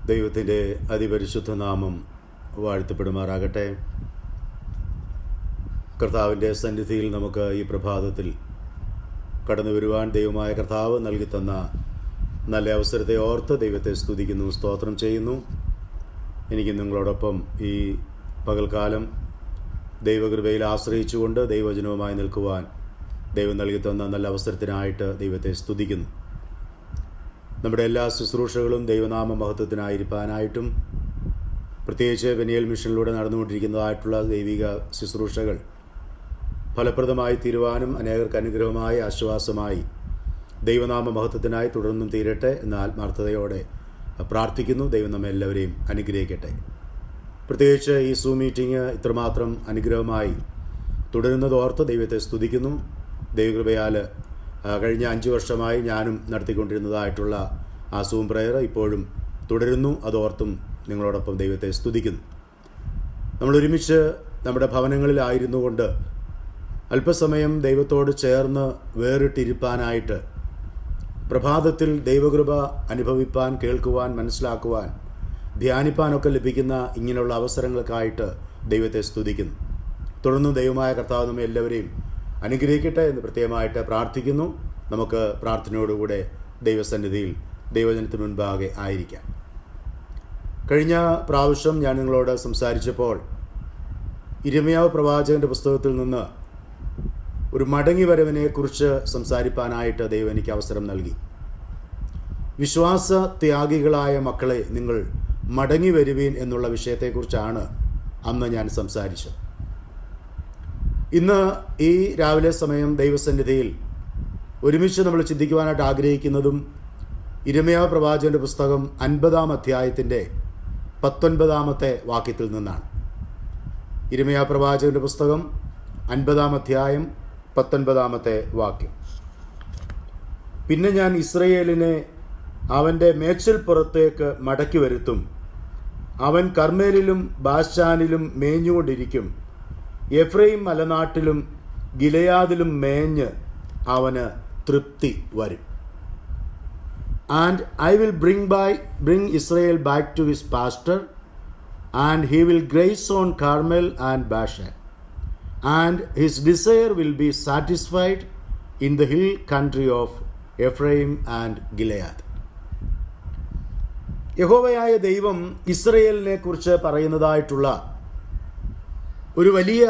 ദൈവത്തിൻ്റെ അതിപരിശുദ്ധ നാമം വാഴ്ത്തപ്പെടുമാറാകട്ടെ. കർത്താവിൻ്റെ സന്നിധിയിൽ നമുക്ക് ഈ പ്രഭാതത്തിൽ കടന്നു വരുവാൻ ദൈവമായ കർത്താവ് നൽകി തന്ന നല്ല അവസരത്തെ ഓർത്ത് ദൈവത്തെ സ്തുതിക്കുന്നു, സ്തോത്രം ചെയ്യുന്നു. എനിക്ക് നിങ്ങളോടൊപ്പം ഈ പകൽക്കാലം ദൈവകൃപയിൽ ആശ്രയിച്ചുകൊണ്ട് ദൈവവചനവുമായി നിൽക്കുവാൻ ദൈവം നൽകി തന്ന നല്ല അവസരത്തിനായിട്ട് ദൈവത്തെ സ്തുതിക്കുന്നു. നമ്മുടെ എല്ലാ ശുശ്രൂഷകളും ദൈവനാമ മഹത്വത്തിനായിരിക്കാനായിട്ടും പ്രത്യേകിച്ച് പെനിയൽ മിഷനിലൂടെ നടന്നുകൊണ്ടിരിക്കുന്നതായിട്ടുള്ള ദൈവിക ശുശ്രൂഷകൾ ഫലപ്രദമായി തീരുവാനും അനേകർക്ക് അനുഗ്രഹമായി ആശ്വാസമായി ദൈവനാമ മഹത്വത്തിനായി തുടർന്നും തീരട്ടെ എന്ന ആത്മാർത്ഥതയോടെ പ്രാർത്ഥിക്കുന്നു. ദൈവം നമ്മെ എല്ലാവരെയും അനുഗ്രഹിക്കട്ടെ. പ്രത്യേകിച്ച് ഈ സൂം മീറ്റിംഗ് ഇത്രമാത്രം അനുഗ്രഹമായി തുടരുന്നതോർത്ത് ദൈവത്തെ സ്തുതിക്കുന്നു. ദൈവകൃപയാൽ കഴിഞ്ഞ 5 വർഷമായി ഞാനും നടത്തിക്കൊണ്ടിരുന്നതായിട്ടുള്ള ആ സൂം പ്രയർ ഇപ്പോഴും തുടരുന്നു. അതോർത്തും നിങ്ങളോടൊപ്പം ദൈവത്തെ സ്തുതിക്കുന്നു. നമ്മൾ ഒരുമിച്ച് നമ്മുടെ ഭവനങ്ങളിലായിരുന്നു കൊണ്ട് അല്പസമയം ദൈവത്തോട് ചേർന്ന് വേറിട്ടിരിപ്പാനായിട്ട് പ്രഭാതത്തിൽ ദൈവകൃപ അനുഭവിപ്പാൻ, കേൾക്കുവാൻ, മനസ്സിലാക്കുവാൻ, ധ്യാനിപ്പാനൊക്കെ ലഭിക്കുന്ന ഇങ്ങനെയുള്ള അവസരങ്ങൾക്കായിട്ട് ദൈവത്തെ സ്തുതിക്കുന്നു. തുടർന്നും ദൈവമായ കർത്താവ് നമ്മെ എല്ലാവരെയും അനുഗ്രഹിക്കട്ടെ എന്ന് പ്രത്യേകമായിട്ട് പ്രാർത്ഥിക്കുന്നു. നമുക്ക് പ്രാർത്ഥനയോടുകൂടെ ദൈവസന്നിധിയിൽ ദൈവജനത്തിന് മുൻപാകെ ആയിരിക്കാം. കഴിഞ്ഞ പ്രാവശ്യം ഞാൻ നിങ്ങളോട് സംസാരിച്ചപ്പോൾ ഇരമ്യാവ് പ്രവാചകൻ്റെ പുസ്തകത്തിൽ നിന്ന് ഒരു മടങ്ങിവരവിനെക്കുറിച്ച് സംസാരിപ്പാനായിട്ട് ദൈവം എനിക്ക് അവസരം നൽകി. വിശ്വാസ ത്യാഗികളായ മക്കളെ, നിങ്ങൾ മടങ്ങി വരുവീൻ എന്നുള്ള വിഷയത്തെക്കുറിച്ചാണ് അന്ന് ഞാൻ സംസാരിച്ചത്. ഇന്ന് ഈ രാവിലെ സമയം ദൈവസന്നിധിയിൽ ഒരുമിച്ച് നമ്മൾ ചിന്തിക്കുവാനായിട്ട് ആഗ്രഹിക്കുന്നതും ഇരമ്യാവ് പ്രവാചകൻ്റെ പുസ്തകം 50-ാം അധ്യായത്തിൻ്റെ 19-ാമത്തെ വാക്യത്തിൽ നിന്നാണ്. ഇരമ്യാവ് പ്രവാചകൻ്റെ പുസ്തകം 50-ാം അധ്യായം 19-ാമത്തെ വാക്യം. പിന്നെ ഞാൻ ഇസ്രയേലിനെ അവൻ്റെ മേച്ചിൽപ്പുറത്തേക്ക് മടക്കി വരുത്തും. അവൻ കർമ്മേലിലും ബാശാനിലും മേഞ്ഞുകൊണ്ടിരിക്കും. എഫ്രൈം മലനാട്ടിലും ഗിലെയാദിലും മേഞ്ഞ് അവന് തൃപ്തി വരും. And I will bring Israel back to his pasture, and he will graze on Carmel and Bashan, and his desire will be satisfied in the hill country of Ephraim and Gilead. യഹോവയായ ദൈവം ഇസ്രയേലിനെ കുറിച്ച് പറയുന്നതായിട്ടുള്ള ഒരു വലിയ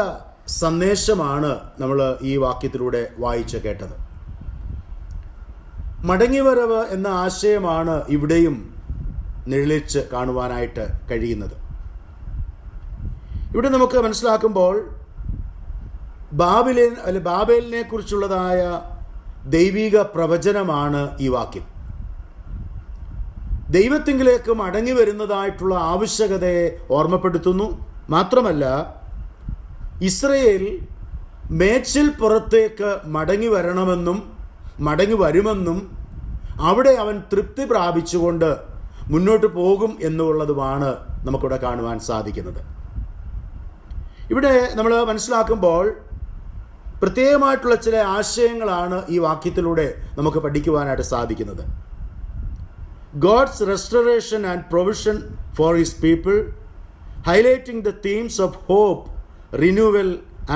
സന്ദേശമാണ് നമ്മൾ ഈ വാക്യത്തിലൂടെ വായിച്ച് കേട്ടത്. മടങ്ങിവരവ് എന്ന ആശയമാണ് ഇവിടെയും നിഴലിച്ച് കാണുവാനായിട്ട് കഴിയുന്നത്. ഇവിടെ നമുക്ക് മനസ്സിലാക്കുമ്പോൾ ബാബേലിനെ കുറിച്ചുള്ളതായ ദൈവിക പ്രവചനമാണ് ഈ വാക്യം. ദൈവത്തിങ്കിലേക്ക് മടങ്ങി വരുന്നതായിട്ടുള്ള ആവശ്യകതയെ ഓർമ്മപ്പെടുത്തുന്നു. മാത്രമല്ല, ഇസ്രയേൽ മേച്ചിൽ പുറത്തേക്ക് മടങ്ങി വരണമെന്നും മടങ്ങി വരുമെന്നും അവിടെ അവൻ തൃപ്തി പ്രാപിച്ചുകൊണ്ട് മുന്നോട്ട് പോകും എന്നുള്ളതുമാണ് നമുക്കിവിടെ കാണുവാൻ സാധിക്കുന്നത്. ഇവിടെ നമ്മൾ മനസ്സിലാക്കുമ്പോൾ പ്രത്യേകമായിട്ടുള്ള ചില ആശയങ്ങളാണ് ഈ വാക്യത്തിലൂടെ നമുക്ക് പഠിക്കുവാനായിട്ട് സാധിക്കുന്നത്. God's restoration and provision for his people, highlighting the themes of hope, renewal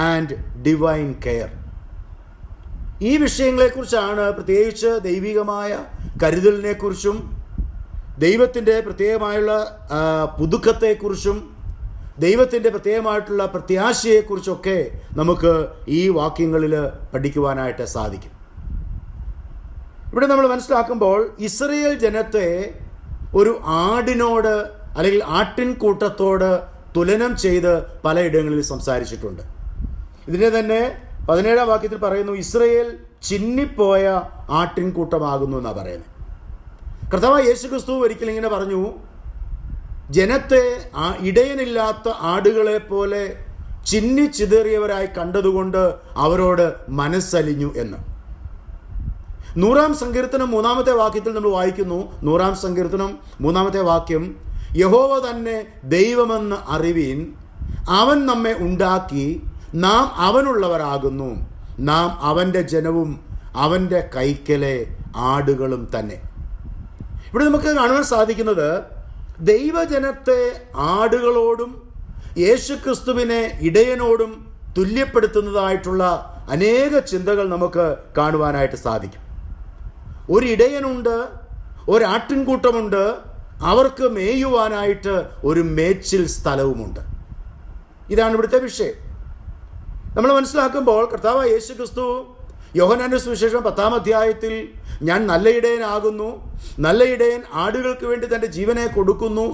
and divine care. ഈ വിഷയങ്ങളെക്കുറിച്ചാണ്, പ്രത്യേകിച്ച് ദൈവികമായ കരുതലിനെക്കുറിച്ചും ദൈവത്തിൻ്റെ പ്രത്യേകമായുള്ള പുതുക്കത്തെക്കുറിച്ചും ദൈവത്തിൻ്റെ പ്രത്യേകമായിട്ടുള്ള പ്രത്യാശയെക്കുറിച്ചൊക്കെ നമുക്ക് ഈ വാക്യങ്ങളിൽ പഠിക്കുവാനായിട്ട് സാധിക്കും. ഇവിടെ നമ്മൾ മനസ്സിലാക്കുമ്പോൾ ഇസ്രയേൽ ജനത്തെ ഒരു ആടിനോട് അല്ലെങ്കിൽ ആട്ടിൻകൂട്ടത്തോട് തുലനം ചെയ്ത് പലയിടങ്ങളിൽ സംസാരിച്ചിട്ടുണ്ട്. ഇതിനെ തന്നെ 17-ാം വാക്യത്തിൽ പറയുന്നു, ഇസ്രയേൽ ചിന്നിപ്പോയ ആട്ടിൻകൂട്ടമാകുന്നു എന്നാണ് പറയുന്നത്. കർത്താവായ യേശുക്രിസ്തു ഒരിക്കലും ഇങ്ങനെ പറഞ്ഞു, ജനത്തെ ഇടയനില്ലാത്ത ആടുകളെ പോലെ ചിന്നിച്ചിതറിയവരായി കണ്ടതുകൊണ്ട് അവരോട് മനസ്സലിഞ്ഞു എന്ന്. 100-ാം സങ്കീർത്തനം 3-ാമത്തെ വാക്യത്തിൽ നമ്മൾ വായിക്കുന്നു. 100-ാം സങ്കീർത്തനം 3-ാമത്തെ വാക്യം, യഹോവ തന്നെ ദൈവമെന്ന് അറിവീൻ, അവൻ നമ്മെ ഉണ്ടാക്കി, നാം അവനുള്ളവരാകുന്നു, നാം അവൻ്റെ ജനവും അവൻ്റെ കൈക്കലെ ആടുകളും തന്നെ. ഇവിടെ നമുക്ക് കാണുവാൻ സാധിക്കുന്നത് ദൈവജനത്തെ ആടുകളോടും യേശുക്രിസ്തുവിനെ ഇടയനോടും തുല്യപ്പെടുത്തുന്നതായിട്ടുള്ള അനേക ചിന്തകൾ നമുക്ക് കാണുവാനായിട്ട് സാധിക്കും. ഒരു ഇടയനുണ്ട്, ഒരാട്ടിൻകൂട്ടമുണ്ട്, അവർക്ക് മേയുവാനായിട്ട് ഒരു മേച്ചിൽ സ്ഥലവുമുണ്ട്. ഇതാണ് ഇവിടുത്തെ വിഷയം. നമ്മൾ മനസ്സിലാക്കുമ്പോൾ കർത്താവായ യേശുക്രിസ്തു യോഹന്നാന്റെ സുവിശേഷം 10-ാം അധ്യായത്തിൽ ഞാൻ നല്ല ഇടയനാകുന്നു, നല്ല ഇടയൻ ആടുകൾക്ക് വേണ്ടി തൻ്റെ ജീവനെ കൊടുക്കുന്നു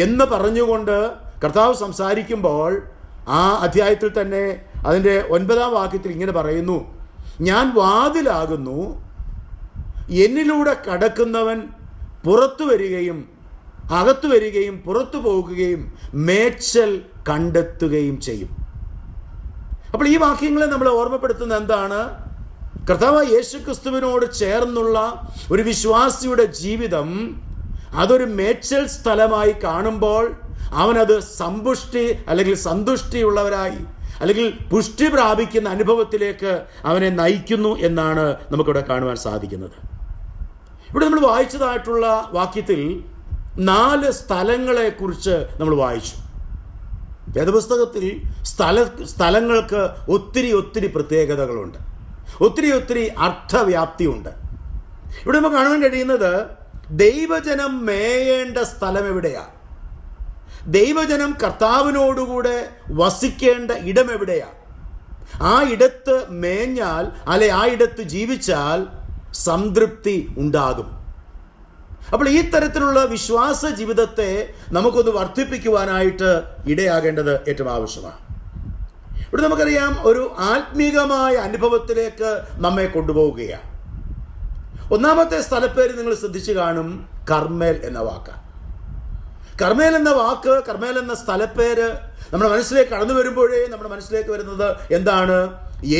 എന്ന് പറഞ്ഞുകൊണ്ട് കർത്താവ് സംസാരിക്കുമ്പോൾ ആ അധ്യായത്തിൽ തന്നെ അതിൻ്റെ 9-ാം വാക്യത്തിൽ ഇങ്ങനെ പറയുന്നു, ഞാൻ വാതിലാകുന്നു, എന്നിലൂടെ കടക്കുന്നവൻ പുറത്തു വരികയും അകത്തു വരികയും പുറത്തു പോകുകയും മേച്ചൽ കണ്ടെത്തുകയും ചെയ്യും. അപ്പോൾ ഈ വാക്യങ്ങളെ നമ്മൾ ഓർമ്മപ്പെടുത്തുന്നത് എന്താണ്? കർത്താവായ യേശുക്രിസ്തുവിനോട് ചേർന്നുള്ള ഒരു വിശ്വാസിയുടെ ജീവിതം അതൊരു മേച്ചൽ സ്ഥലമായി കാണുമ്പോൾ അവനത് സമ്പുഷ്ടി അല്ലെങ്കിൽ സന്തുഷ്ടിയുള്ളവരായി അല്ലെങ്കിൽ പുഷ്ടി പ്രാപിക്കുന്ന അനുഭവത്തിലേക്ക് അവനെ നയിക്കുന്നു എന്നാണ് നമുക്കിവിടെ കാണുവാൻ സാധിക്കുന്നത്. ഇവിടെ നമ്മൾ വായിച്ചതായിട്ടുള്ള വാക്യത്തിൽ 4 സ്ഥലങ്ങളെക്കുറിച്ച് നമ്മൾ വായിച്ചു. വേദപുസ്തകത്തിൽ സ്ഥലങ്ങൾക്ക് ഒത്തിരി പ്രത്യേകതകളുണ്ട്, ഒത്തിരി അർത്ഥവ്യാപ്തിയുണ്ട്. ഇവിടെ നമുക്ക് കാണാൻ കഴിയുന്നത് ദൈവജനം മേയേണ്ട സ്ഥലം എവിടെയാണ്, ദൈവജനം കർത്താവിനോടുകൂടെ വസിക്കേണ്ട ഇടം എവിടെയാണ്, ആ ഇടത്ത് മേഞ്ഞാൽ അല്ലെ ആ ഇടത്ത് ജീവിച്ചാൽ സംതൃപ്തി ഉണ്ടാകും. അപ്പോൾ ഈ തരത്തിലുള്ള വിശ്വാസ ജീവിതത്തെ നമുക്കൊന്ന് വർദ്ധിപ്പിക്കുവാനായിട്ട് ഇടയാകേണ്ടത് ഏറ്റവും ആവശ്യമാണ്. ഇവിടെ നമുക്കറിയാം, ഒരു ആത്മീകമായ അനുഭവത്തിലേക്ക് നമ്മെ കൊണ്ടുപോവുകയാണ്. ഒന്നാമത്തെ സ്ഥലപ്പേര് നിങ്ങൾ ശ്രദ്ധിച്ചു കാണും, കർമ്മേൽ എന്ന വാക്കാണ്. കർമ്മേൽ എന്ന വാക്ക്, കർമ്മേൽ എന്ന സ്ഥലപ്പേര് നമ്മുടെ മനസ്സിലേക്ക് കടന്നു വരുമ്പോഴേ നമ്മുടെ മനസ്സിലേക്ക് വരുന്നത് എന്താണ്?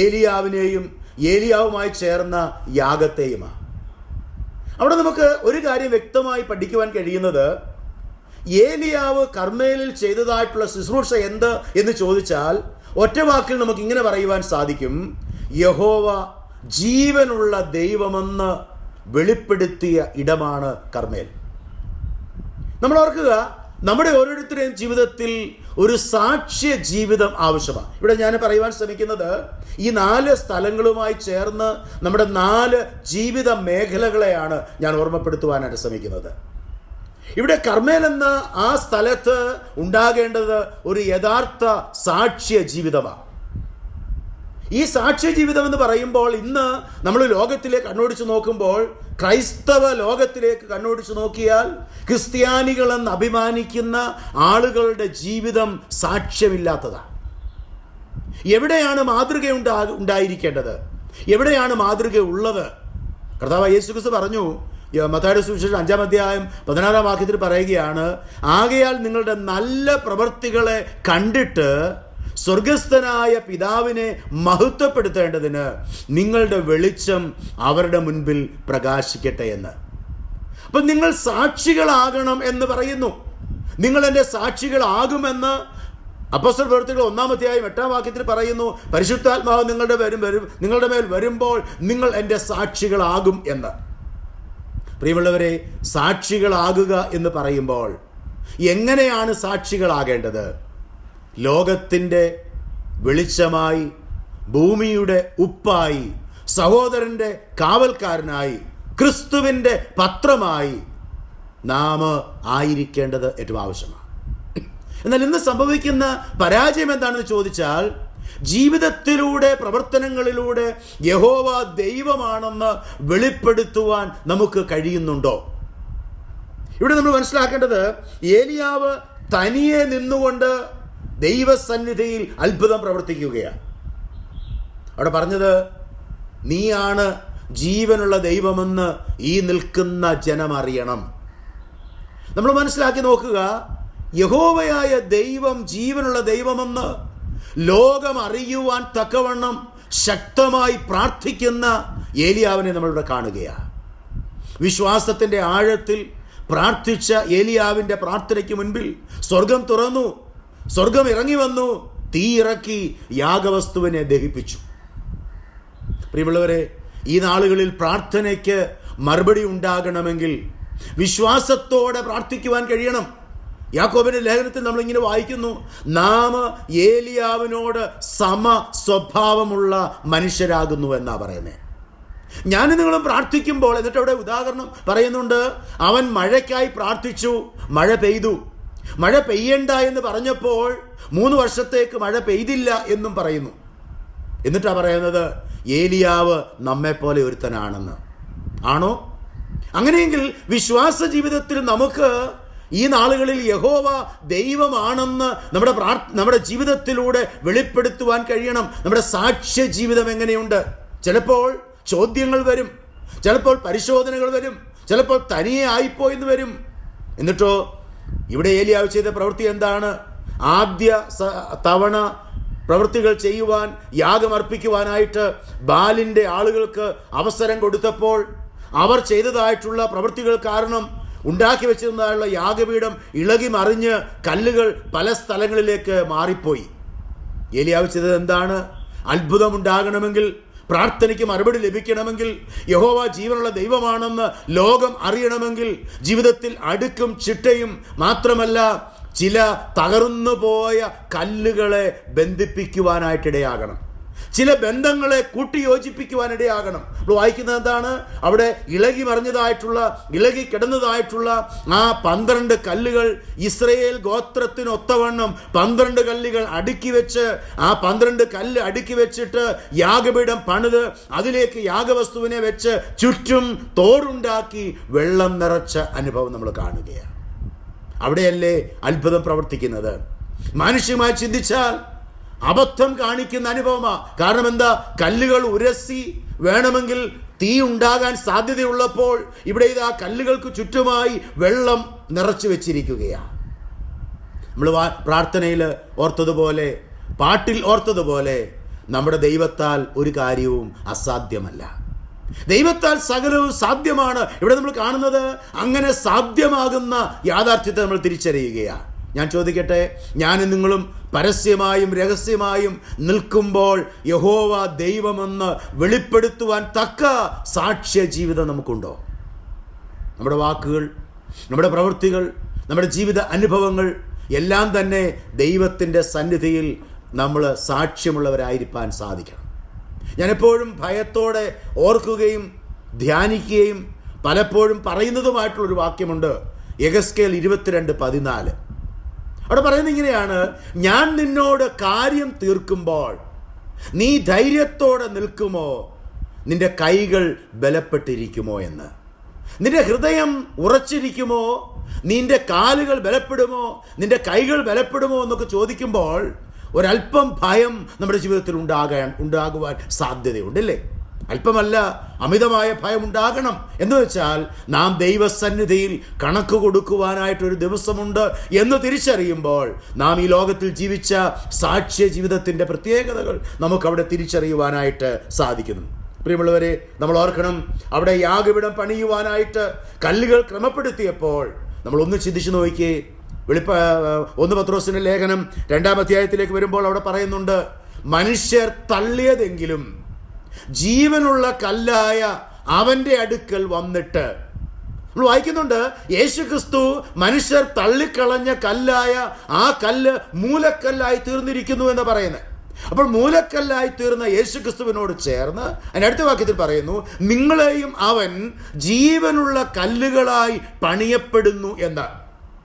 ഏലിയാവിനെയും ഏലിയാവുമായി ചേർന്ന യാഗത്തെയുമാണ്. അവിടെ നമുക്ക് ഒരു കാര്യം വ്യക്തമായി പഠിക്കുവാൻ കഴിയുന്നത്, ഏലിയാവ് കർമ്മേലിൽ ചെയ്തതായിട്ടുള്ള ശുശ്രൂഷ എന്ത് എന്ന് ചോദിച്ചാൽ ഒറ്റ വാക്കിൽ നമുക്ക് ഇങ്ങനെ പറയുവാൻ സാധിക്കും, യഹോവ ജീവനുള്ള ദൈവമെന്ന് വെളിപ്പെടുത്തിയ ഇടമാണ് കർമ്മേൽ. നമ്മൾ ഓർക്കുക, നമ്മുടെ ഓരോരുത്തരുടെയും ജീവിതത്തിൽ ഒരു സാക്ഷ്യ ജീവിതം ആവശ്യമാണ്. ഇവിടെ ഞാൻ പറയുവാൻ ശ്രമിക്കുന്നത് ഈ 4 സ്ഥലങ്ങളുമായി ചേർന്ന് നമ്മുടെ 4 ജീവിത മേഖലകളെയാണ് ഞാൻ ഓർമ്മപ്പെടുത്തുവാനായിട്ട് ശ്രമിക്കുന്നത്. ഇവിടെ കർമ്മേൽ എന്ന ആ സ്ഥലത്ത് ഉണ്ടാകേണ്ടത് ഒരു യഥാർത്ഥ സാക്ഷ്യ ജീവിതമാണ്. ഈ സാക്ഷ്യ ജീവിതം എന്ന് പറയുമ്പോൾ ഇന്ന് നമ്മൾ ലോകത്തിലേക്ക് കണ്ണോടിച്ച് നോക്കുമ്പോൾ, ക്രൈസ്തവ ലോകത്തിലേക്ക് കണ്ണോടിച്ച് നോക്കിയാൽ ക്രിസ്ത്യാനികളെന്ന് അഭിമാനിക്കുന്ന ആളുകളുടെ ജീവിതം സാക്ഷ്യമില്ലാത്തതാണ്. എവിടെയാണ് മാതൃക ഉണ്ടായിരിക്കേണ്ടത്? എവിടെയാണ് മാതൃക ഉള്ളത്? കർത്താവ് യേശുക്രിസ്തു പറഞ്ഞു, മത്തായിയുടെ സുവിശേഷം 5-ാം അധ്യായം 16-ാം വാക്യത്തിൽ പറയുകയാണ്, ആകയാൽ നിങ്ങളുടെ നല്ല പ്രവൃത്തികളെ കണ്ടിട്ട് സ്വർഗസ്ഥനായ പിതാവിനെ മഹത്വപ്പെടുത്തേണ്ടതിന് നിങ്ങളുടെ വെളിച്ചം അവരുടെ മുൻപിൽ പ്രകാശിക്കട്ടെ എന്ന്. അപ്പം നിങ്ങൾ സാക്ഷികളാകണം എന്ന് പറയുന്നു. നിങ്ങൾ എൻ്റെ സാക്ഷികളാകുമെന്ന് അപ്പോസ്തല പ്രവൃത്തികൾ 1-ാം അധ്യായം 8-ാം വാക്യത്തിൽ പറയുന്നു. പരിശുദ്ധാത്മാവ് നിങ്ങളുടെ മേൽ വരുമ്പോൾ നിങ്ങൾ എൻ്റെ സാക്ഷികളാകും എന്ന്. പ്രിയമുള്ളവരെ, സാക്ഷികളാകുക എന്ന് പറയുമ്പോൾ എങ്ങനെയാണ് സാക്ഷികളാകേണ്ടത്? ലോകത്തിൻ്റെ വെളിച്ചമായി, ഭൂമിയുടെ ഉപ്പായി, സഹോദരൻ്റെ കാവൽക്കാരനായി, ക്രിസ്തുവിൻ്റെ പത്രമായി നാം ആയിരിക്കേണ്ടത് ഏറ്റവും ആവശ്യമാണ്. എന്നാൽ ഇന്ന് സംഭവിക്കുന്ന പരാജയം എന്താണെന്ന് ചോദിച്ചാൽ, ജീവിതത്തിലൂടെ, പ്രവർത്തനങ്ങളിലൂടെ യഹോവ ദൈവമാണെന്ന് വെളിപ്പെടുത്തുവാൻ നമുക്ക് കഴിയുന്നുണ്ടോ? ഇവിടെ നമ്മൾ മനസ്സിലാക്കേണ്ടത്, ഏലിയാവ് തനിയെ നിന്നുകൊണ്ട് ദൈവസന്നിധിയിൽ അത്ഭുതം പ്രവർത്തിക്കുകയാണ്. അവിടെ പറഞ്ഞത്, നീയാണ് ജീവനുള്ള ദൈവമെന്ന് ഈ നിൽക്കുന്ന ജനം അറിയണം. നമ്മൾ മനസ്സിലാക്കി നോക്കുക, യഹോവയായ ദൈവം ജീവനുള്ള ദൈവമെന്ന് ലോകം അറിയുവാൻ തക്കവണ്ണം ശക്തമായി പ്രാർത്ഥിക്കുന്ന ഏലിയാവിനെ നമ്മളിവിടെ കാണുകയാണ്. വിശ്വാസത്തിൻ്റെ ആഴത്തിൽ പ്രാർത്ഥിച്ച ഏലിയാവിൻ്റെ പ്രാർത്ഥനയ്ക്ക് മുൻപിൽ സ്വർഗം തുറന്നു, സ്വർഗം ഇറങ്ങി വന്നു, തീ ഇറക്കി യാഗവസ്തുവിനെ ദഹിപ്പിച്ചു. പ്രിയമുള്ളവരെ, ഈ നാളുകളിൽ പ്രാർത്ഥനയ്ക്ക് മറുപടി ഉണ്ടാകണമെങ്കിൽ വിശ്വാസത്തോടെ പ്രാർത്ഥിക്കുവാൻ കഴിയണം. യാക്കോബിന്റെ ലേഖനത്തിൽ നമ്മളിങ്ങനെ വായിക്കുന്നു, നാം ഏലിയാവിനോട് സമ സ്വഭാവമുള്ള മനുഷ്യരാകുന്നു എന്നാ പറയുന്നത്. ഞാൻ നിങ്ങളും പ്രാർത്ഥിക്കുമ്പോൾ, എന്നിട്ട് അവിടെ ഉദാഹരണം പറയുന്നുണ്ട്, അവൻ മഴയ്ക്കായി പ്രാർത്ഥിച്ചു, മഴ പെയ്തു. മഴ പെയ്യണ്ട എന്ന് പറഞ്ഞപ്പോൾ 3 വർഷത്തേക്ക് മഴ പെയ്തില്ല എന്നും പറയുന്നു. എന്നിട്ടാ പറയുന്നത് ഏലിയാവ് നമ്മെപ്പോലെ ഒരുത്തനാണെന്ന്. ആണോ? അങ്ങനെയെങ്കിൽ വിശ്വാസ ജീവിതത്തിൽ നമുക്ക് ഈ നാളുകളിൽ യഹോവ ദൈവമാണെന്ന് നമ്മുടെ ജീവിതത്തിലൂടെ വെളിപ്പെടുത്തുവാൻ കഴിയണം. നമ്മുടെ സാക്ഷ്യ ജീവിതം എങ്ങനെയുണ്ട്? ചിലപ്പോൾ ചോദ്യങ്ങൾ വരും, ചിലപ്പോൾ പരിശോധനകൾ വരും, ചിലപ്പോൾ തനിയെ ആയിപ്പോയെന്ന് വരും. എന്നിട്ടോ ഇവിടെ ഏലിയാവ് ചെയ്ത പ്രവൃത്തി എന്താണ്? ആദ്യ തവണ പ്രവൃത്തികൾ ചെയ്യുവാൻ, യാഗമർപ്പിക്കുവാനായിട്ട് ബാലിൻ്റെ ആളുകൾക്ക് അവസരം കൊടുത്തപ്പോൾ അവർ ചെയ്തതായിട്ടുള്ള പ്രവൃത്തികൾ കാരണം ഉണ്ടാക്കി വെച്ചിരുന്നതായുള്ള യാഗപീഠം ഇളകി മറിഞ്ഞ് കല്ലുകൾ പല സ്ഥലങ്ങളിലേക്ക് മാറിപ്പോയി. ഏലിയാവ് ചെയ്തത് എന്താണ്? അത്ഭുതമുണ്ടാകണമെങ്കിൽ, പ്രാർത്ഥനയ്ക്ക് മറുപടി ലഭിക്കണമെങ്കിൽ, യഹോവ ജീവനുള്ള ദൈവമാണെന്ന് ലോകം അറിയണമെങ്കിൽ, ജീവിതത്തിൽ അടുക്കും ചിട്ടയും മാത്രമല്ല ചില തകർന്നു പോയ കല്ലുകളെ ബന്ധിപ്പിക്കുവാനായിട്ടിടയാകണം, ചില ബന്ധങ്ങളെ കൂട്ടിയോജിപ്പിക്കുവാനിടയാകണം. നമ്മൾ വായിക്കുന്നത് എന്താണ്? അവിടെ ഇളകി കിടന്നതായിട്ടുള്ള ആ 12 കല്ലുകൾ ഇസ്രയേൽ ഗോത്രത്തിനൊത്തവണ്ണം 12 കല്ലുകൾ അടുക്കി വെച്ച്, ആ 12 കല്ല് അടുക്കി വെച്ചിട്ട് യാഗപീഠം പണിത് അതിലേക്ക് യാഗവസ്തുവിനെ വെച്ച് ചുറ്റും തോടുണ്ടാക്കി വെള്ളം നിറച്ച അനുഭവം നമ്മൾ കാണുകയാണ്. അവിടെയല്ലേ അത്ഭുതം പ്രവർത്തിക്കുന്നത്? മാനുഷ്യമായി ചിന്തിച്ചാൽ അബദ്ധം കാണിക്കുന്ന അനുഭവമാണ്. കാരണം എന്താ? കല്ലുകൾ ഉരസി വേണമെങ്കിൽ തീ ഉണ്ടാകാൻ സാധ്യതയുള്ളപ്പോൾ ഇവിടെ ഇത് ആ കല്ലുകൾക്ക് ചുറ്റുമായി വെള്ളം നിറച്ചു വെച്ചിരിക്കുകയാണ്. നമ്മൾ പ്രാർത്ഥനയിൽ ഓർത്തതുപോലെ, പാട്ടിൽ ഓർത്തതുപോലെ, നമ്മുടെ ദൈവത്താൽ ഒരു കാര്യവും അസാധ്യമല്ല. ദൈവത്താൽ സകലവും സാധ്യമാണ്. ഇവിടെ നമ്മൾ കാണുന്നത് അങ്ങനെ സാധ്യമാകുന്ന യാഥാർത്ഥ്യത്തെ നമ്മൾ തിരിച്ചറിയുകയാണ്. ഞാൻ ചോദിക്കട്ടെ, ഞാനും നിങ്ങളും പരസ്യമായും രഹസ്യമായും നിൽക്കുമ്പോൾ യഹോവ ദൈവമെന്ന് വെളിപ്പെടുത്തുവാൻ തക്ക സാക്ഷ്യ ജീവിതം നമുക്കുണ്ടോ? നമ്മുടെ വാക്കുകൾ, നമ്മുടെ പ്രവൃത്തികൾ, നമ്മുടെ ജീവിത അനുഭവങ്ങൾ എല്ലാം തന്നെ ദൈവത്തിൻ്റെ സന്നിധിയിൽ നമ്മൾ സാക്ഷ്യമുള്ളവരായിരിക്കാൻ സാധിക്കണം. ഞാനെപ്പോഴും ഭയത്തോടെ ഓർക്കുകയും ധ്യാനിക്കുകയും പലപ്പോഴും പറയുന്നതുമായിട്ടുള്ളൊരു വാക്യമുണ്ട്, യെഹെസ്കേൽ 22:14. അവിടെ പറയുന്നത് ഇങ്ങനെയാണ്, ഞാൻ നിന്നോട് കാര്യം തീർക്കുമ്പോൾ നീ ധൈര്യത്തോടെ നിൽക്കുമോ? നിന്റെ കൈകൾ ബലപ്പെട്ടിരിക്കുമോ എന്ന്. നിന്റെ ഹൃദയം ഉറച്ചിരിക്കുമോ? നിന്റെ കാലുകൾ ബലപ്പെടുമോ? നിന്റെ കൈകൾ ബലപ്പെടുമോ എന്നൊക്കെ ചോദിക്കുമ്പോൾ ഒരല്പം ഭയം നമ്മുടെ ജീവിതത്തിൽ ഉണ്ടാകുവാൻ സാധ്യതയുണ്ടല്ലേ? അല്പമല്ല, അമിതമായ ഭയം ഉണ്ടാകണം. എന്ന് വെച്ചാൽ നാം ദൈവസന്നിധിയിൽ കണക്ക് കൊടുക്കുവാനായിട്ടൊരു ദിവസമുണ്ട് എന്ന് തിരിച്ചറിയുമ്പോൾ നാം ഈ ലോകത്തിൽ ജീവിച്ച സാക്ഷ്യ ജീവിതത്തിൻ്റെ പ്രത്യേകതകൾ നമുക്കവിടെ തിരിച്ചറിയുവാനായിട്ട് സാധിക്കുന്നു. പ്രിയമുള്ളവരെ, നമ്മൾ ഓർക്കണം, അവിടെ യാഗപീഠം പണിയുവാനായിട്ട് കല്ലുകൾ ക്രമപ്പെടുത്തിയപ്പോൾ നമ്മൾ ഒന്ന് ചിന്തിച്ചു നോക്കിയേ. 1 പത്രോസിന്റെ ലേഖനം 2-ാം അധ്യായത്തിലേക്ക് വരുമ്പോൾ അവിടെ പറയുന്നുണ്ട്, മനുഷ്യർ തള്ളിയതെങ്കിലും ജീവനുള്ള കല്ലായ അവൻ്റെ അടുക്കൽ വന്നിട്ട്. നമ്മൾ വായിക്കുന്നുണ്ട്, യേശുക്രിസ്തു മനുഷ്യർ തള്ളിക്കളഞ്ഞ കല്ലായ ആ കല്ല് മൂലക്കല്ലായി തീർന്നിരിക്കുന്നു എന്ന് പറയുന്നത്. അപ്പോൾ മൂലക്കല്ലായി തീർന്ന യേശുക്രിസ്തുവിനോട് ചേർന്ന് അതിനടുത്ത വാക്യത്തിൽ പറയുന്നു, നിങ്ങളെയും അവൻ ജീവനുള്ള കല്ലുകളായി പണിയപ്പെടുന്നു എന്ന്.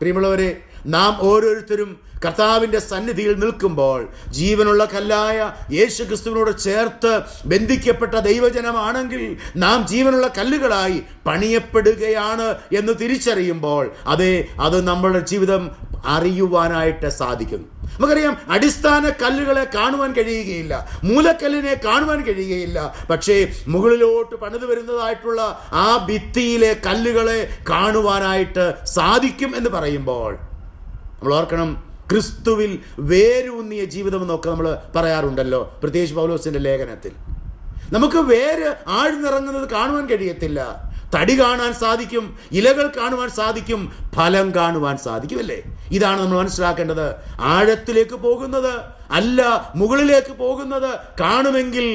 പ്രിയമുള്ളവരെ, നാം ഓരോരുത്തരും കർത്താവിൻ്റെ സന്നിധിയിൽ നിൽക്കുമ്പോൾ ജീവനുള്ള കല്ലായ യേശുക്രിസ്തുവിനോട് ചേർത്ത് ബന്ധിക്കപ്പെട്ട ദൈവജനമാണെങ്കിൽ നാം ജീവനുള്ള കല്ലുകളായി പണിയപ്പെടുകയാണ് എന്ന് തിരിച്ചറിയുമ്പോൾ അത് നമ്മളുടെ ജീവിതം അറിയുവാനായിട്ട് സാധിക്കുന്നു. നമുക്കറിയാം, അടിസ്ഥാന കല്ലുകളെ കാണുവാൻ കഴിയുകയില്ല, മൂലക്കല്ലിനെ കാണുവാൻ കഴിയുകയില്ല. പക്ഷേ മുകളിലോട്ട് പണിതു വരുന്നതായിട്ടുള്ള ആ ഭിത്തിയിലെ കല്ലുകളെ കാണുവാനായിട്ട് സാധിക്കും എന്ന് പറയുമ്പോൾ നമ്മൾ ഓർക്കണം, ക്രിസ്തുവിൽ വേരൂന്നിയ ജീവിതം എന്നൊക്കെ നമ്മൾ പറയാറുണ്ടല്ലോ, പ്രത്യേകിച്ച് പൗലോസിന്റെ ലേഖനത്തിൽ. നമുക്ക് വേര് ആഴ്ന്നിറങ്ങുന്നത് കാണുവാൻ കഴിയത്തില്ല. തടി കാണാൻ സാധിക്കും, ഇലകൾ കാണുവാൻ സാധിക്കും, ഫലം കാണുവാൻ സാധിക്കും, അല്ലേ? ഇതാണ് നമ്മൾ മനസ്സിലാക്കേണ്ടത്. ആഴത്തിലേക്ക് പോകുന്നത് അല്ല മുകളിലേക്ക് പോകുന്നത്. കാണുമെങ്കിൽ